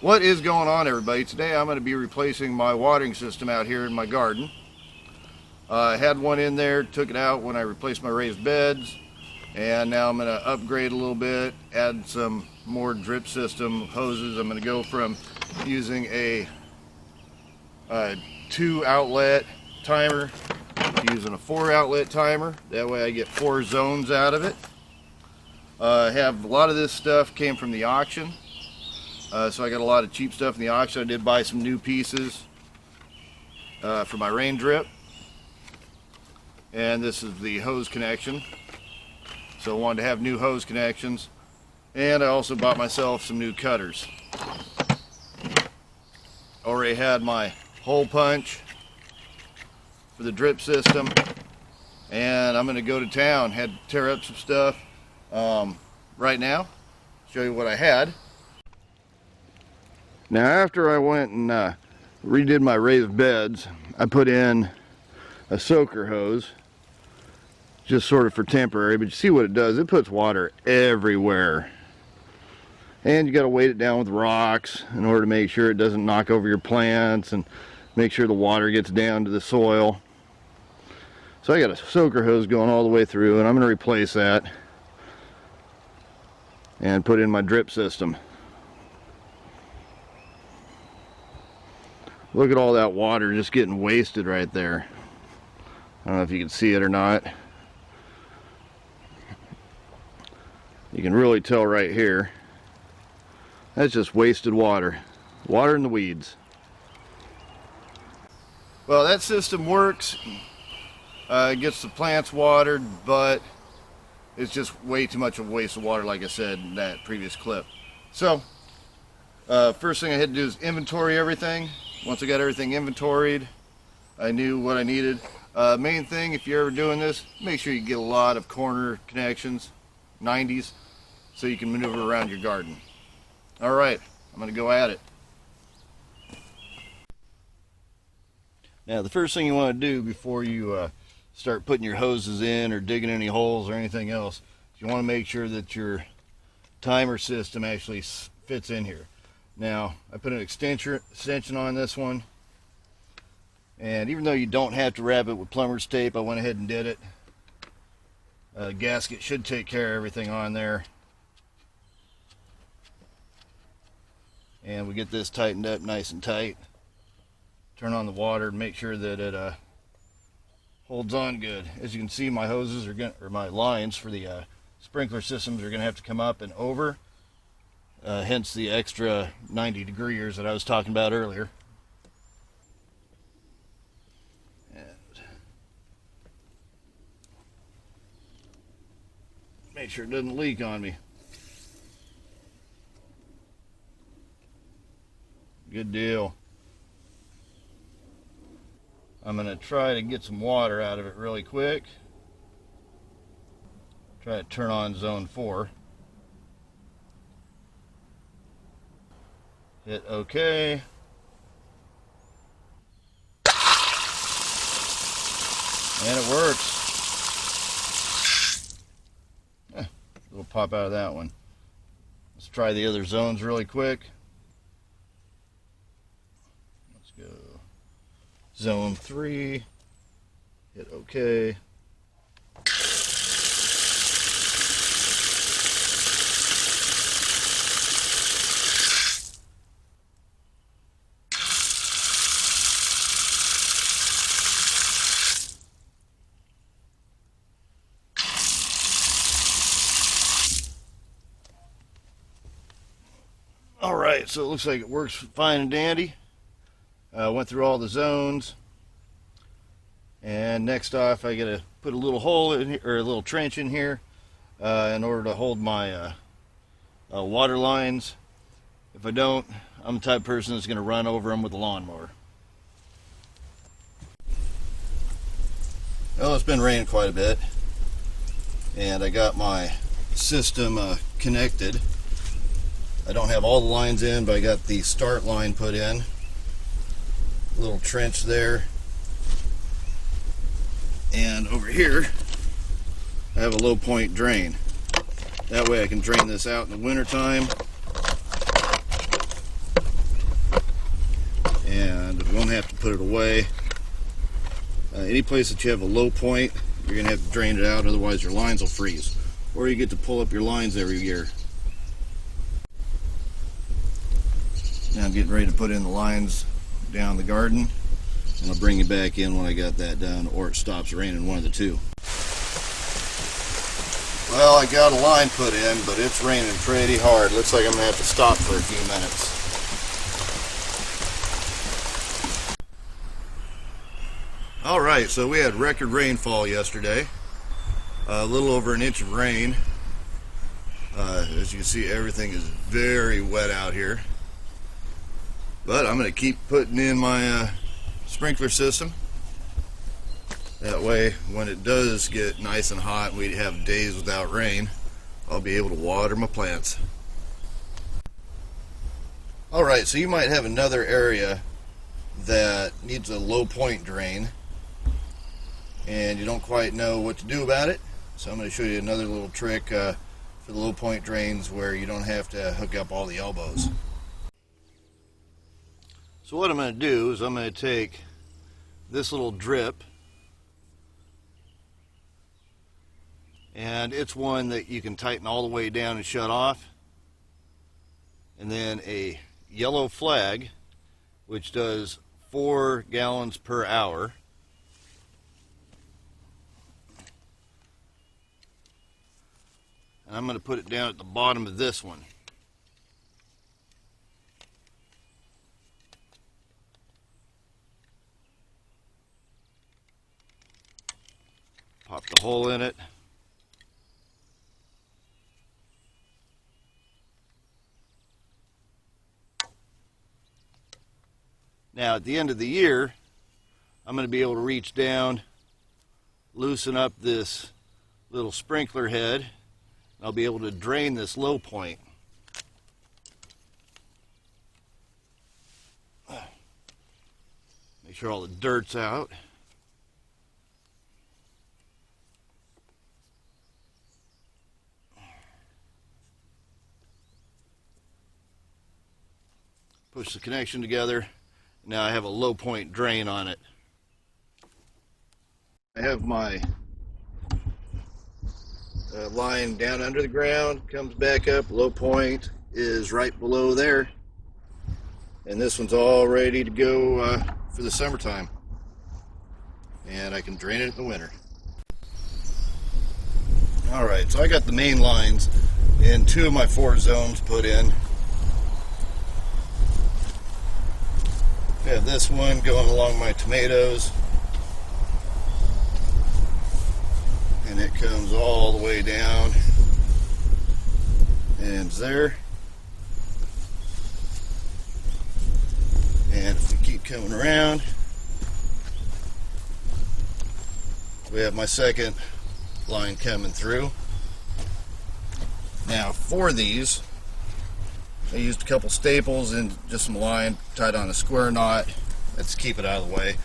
What is going on, everybody? Today I'm going to be replacing my watering system out here in my garden. I had one in there, took it out when I replaced my raised beds, and now I'm going to upgrade a little bit, add some more drip system hoses. I'm going to go from using a 2-outlet timer to using a 4-outlet timer. That way I get 4 zones out of it. I have a lot of this stuff came from the auction. So I got a lot of cheap stuff in the auction. I did buy some new pieces for my Raindrip. And this is the hose connection. So I wanted to have new hose connections. And I also bought myself some new cutters. Already had my hole punch for the drip system. And I'm going to go to town. Had to tear up some stuff right now. Show you what I had. Now after I went and redid my raised beds, I put in a soaker hose, just sort of for temporary, but you see what it does. It puts water everywhere. And you got to weight it down with rocks in order to make sure it doesn't knock over your plants and make sure the water gets down to the soil. So I got a soaker hose going all the way through, and I'm going to replace that and put in my drip system. Look at all that water just getting wasted right there. I don't know if you can see it or not. You can really tell right here. That's just wasted water. Water in the weeds. Well, that system works. It gets the plants watered, but it's just way too much of a waste of water, like I said in that previous clip. So, first thing I had to do is inventory everything. Once I got everything inventoried, I knew what I needed. Main thing, if you're ever doing this, make sure you get a lot of corner connections, 90s, so you can maneuver around your garden. Alright, I'm going to go at it. Now the first thing you want to do before you start putting your hoses in or digging any holes or anything else, is you want to make sure that your timer system actually fits in here. Now, I put an extension on this one, and even though you don't have to wrap it with plumber's tape, I went ahead and did it. Gasket should take care of everything on there. And we get this tightened up nice and tight. Turn on the water and make sure that it holds on good. As you can see, my hoses or my lines for the sprinkler systems are going to have to come up and over. Hence the extra 90 degrees that I was talking about earlier. And make sure it doesn't leak on me. Good deal. I'm going to try to get some water out of it really quick. Try to turn on zone 4. Hit OK. And it works. A little pop out of that one. Let's try the other zones really quick. Let's go zone 3. Hit OK. Alright, so it looks like it works fine and dandy. Went through all the zones. And next off, I gotta put a little hole in here, or a little trench in here, in order to hold my water lines. If I don't, I'm the type of person that's gonna run over them with a lawnmower. Well, it's been raining quite a bit, and I got my system connected. I don't have all the lines in, but I got the start line put in. A little trench there. And over here, I have a low point drain. That way I can drain this out in the winter time You won't have to put it away. Any place that you have a low point, you're going to have to drain it out, otherwise your lines will freeze. Or you get to pull up your lines every year. Now I'm getting ready to put in the lines down the garden, and I'll bring you back in when I got that done, or it stops raining, one of the two. Well, I got a line put in, but it's raining pretty hard. Looks like I'm going to have to stop for a few minutes. Alright, so we had record rainfall yesterday. A little over an inch of rain. As you can see, everything is very wet out here. But I'm going to keep putting in my sprinkler system. That way, when it does get nice and hot and we have days without rain, I'll be able to water my plants. Alright, so you might have another area that needs a low point drain and you don't quite know what to do about it. So I'm going to show you another little trick for the low point drains where you don't have to hook up all the elbows. So what I'm going to do is I'm going to take this little drip, and it's one that you can tighten all the way down and shut off, and then a yellow flag which does 4 gallons per hour. And I'm going to put it down at the bottom of this one. Pop the hole in it. Now at the end of the year, I'm going to be able to reach down, loosen up this little sprinkler head, and I'll be able to drain this low point. Make sure all the dirt's out. Push the connection together. Now I have a low point drain on it. I have my line down under the ground, comes back up, low point is right below there. And this one's all ready to go for the summertime. And I can drain it in the winter. Alright, so I got the main lines in 2 of my 4 zones put in. I have this one going along my tomatoes, and it comes all the way down and it's there. And if we keep coming around, we have my second line coming through. Now for these, I used a couple staples and just some line tied on a square knot. Let's keep it out of the way.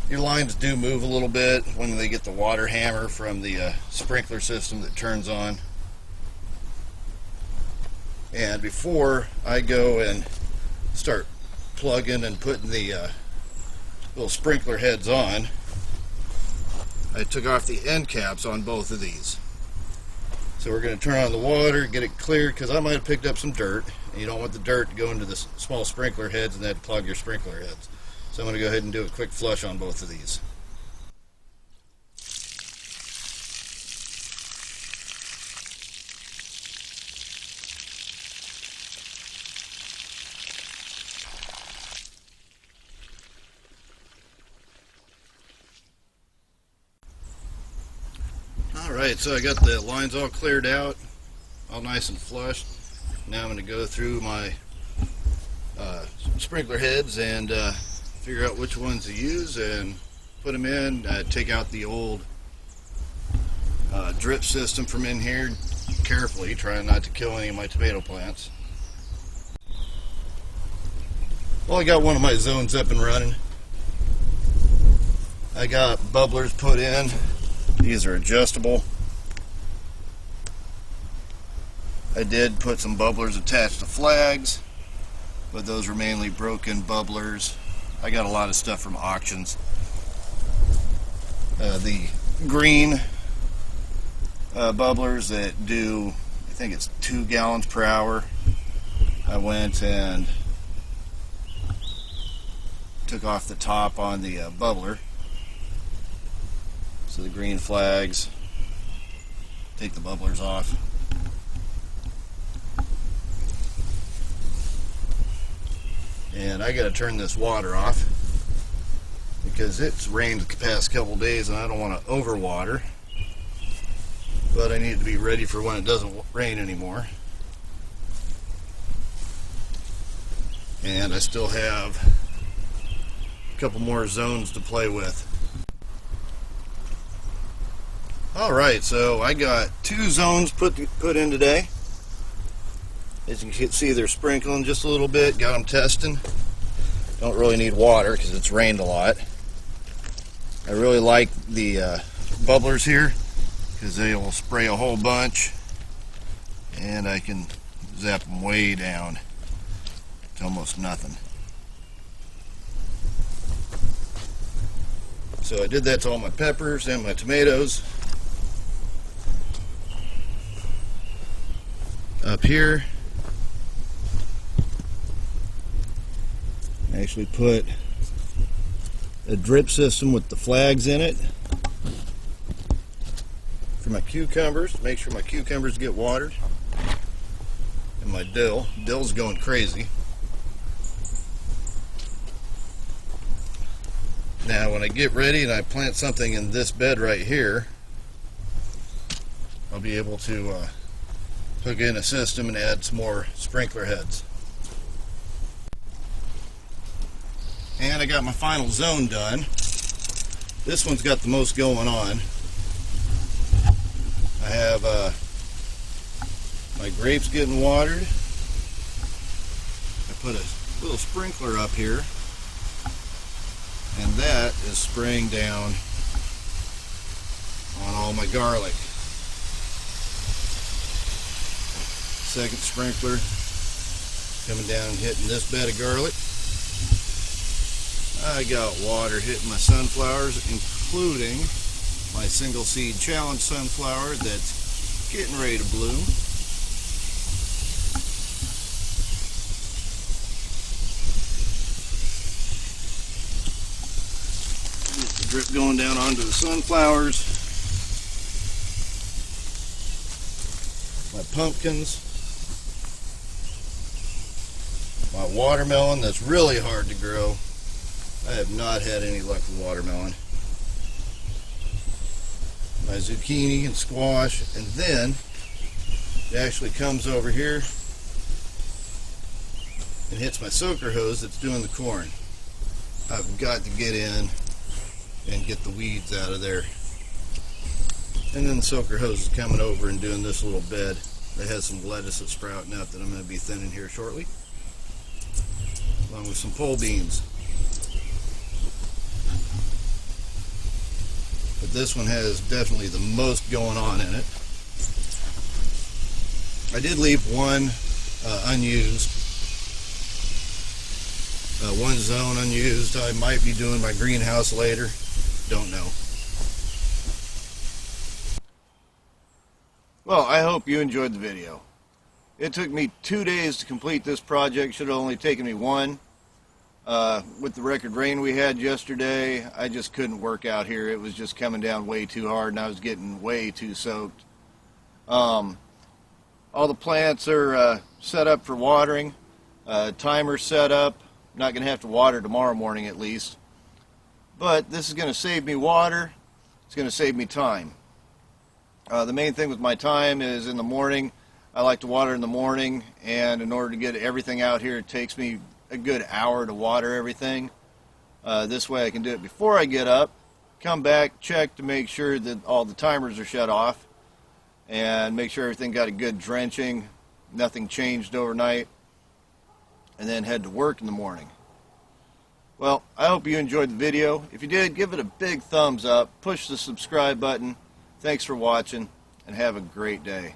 Your lines do move a little bit when they get the water hammer from the sprinkler system that turns on. And before I go and start plugging and putting the little sprinkler heads on, I took off the end caps on both of these. So we're going to turn on the water, get it cleared, because I might have picked up some dirt, and you don't want the dirt to go into the small sprinkler heads and then plug your sprinkler heads. So I'm going to go ahead and do a quick flush on both of these. Alright, so I got the lines all cleared out, all nice and flushed. Now I'm going to go through my sprinkler heads and figure out which ones to use and put them in. Take out the old drip system from in here carefully, trying not to kill any of my tomato plants. Well, I got one of my zones up and running. I got bubblers put in. These are adjustable. I did put some bubblers attached to flags, but those were mainly broken bubblers I got a lot of stuff from auctions. The green bubblers that do, I think it's 2 gallons per hour. I went and took off the top on the bubbler. So the green flags, take the bubblers off. And I gotta turn this water off because it's rained the past couple days and I don't want to overwater, but I need to be ready for when it doesn't rain anymore. And I still have a couple more zones to play with. Alright, so I got 2 zones put in today. As you can see, they're sprinkling just a little bit. Got them testing. Don't really need water because it's rained a lot. I really like the bubblers here because they will spray a whole bunch and I can zap them way down to almost nothing. So I did that to all my peppers and my tomatoes. Up here, I actually put a drip system with the flags in it for my cucumbers, make sure my cucumbers get watered, and my dill's going crazy. Now when I get ready and I plant something in this bed right here, I'll be able to hook in a system and add some more sprinkler heads. And I got my final zone done. This one's got the most going on. I have my grapes getting watered. I put a little sprinkler up here, and that is spraying down on all my garlic. Second sprinkler coming down and hitting this bed of garlic. I got water hitting my sunflowers, including my single seed challenge sunflower that's getting ready to bloom. Get the drip going down onto the sunflowers. My pumpkins. My watermelon that's really hard to grow. I have not had any luck with watermelon. My zucchini and squash, and then it actually comes over here and hits my soaker hose that's doing the corn. I've got to get in and get the weeds out of there. And then the soaker hose is coming over and doing this little bed that has some lettuce that's sprouting up that I'm going to be thinning here shortly, along with some pole beans. But this one has definitely the most going on in it. I did leave one unused, one zone unused. I might be doing my greenhouse later, don't know. Well, I hope you enjoyed the video. It took me 2 days to complete this project. Should have only taken me 1. With the record rain we had yesterday, I just couldn't work out here. It was just coming down way too hard and I was getting way too soaked. All the plants are set up for watering. Timer set up. Not going to have to water tomorrow morning at least. But this is going to save me water. It's going to save me time. The main thing with my time is in the morning. I like to water in the morning, and in order to get everything out here, it takes me a good hour to water everything. This way I can do it before I get up, come back, check to make sure that all the timers are shut off, and make sure everything got a good drenching, nothing changed overnight, and then head to work in the morning. Well, I hope you enjoyed the video. If you did, give it a big thumbs up, push the subscribe button. Thanks for watching, and have a great day.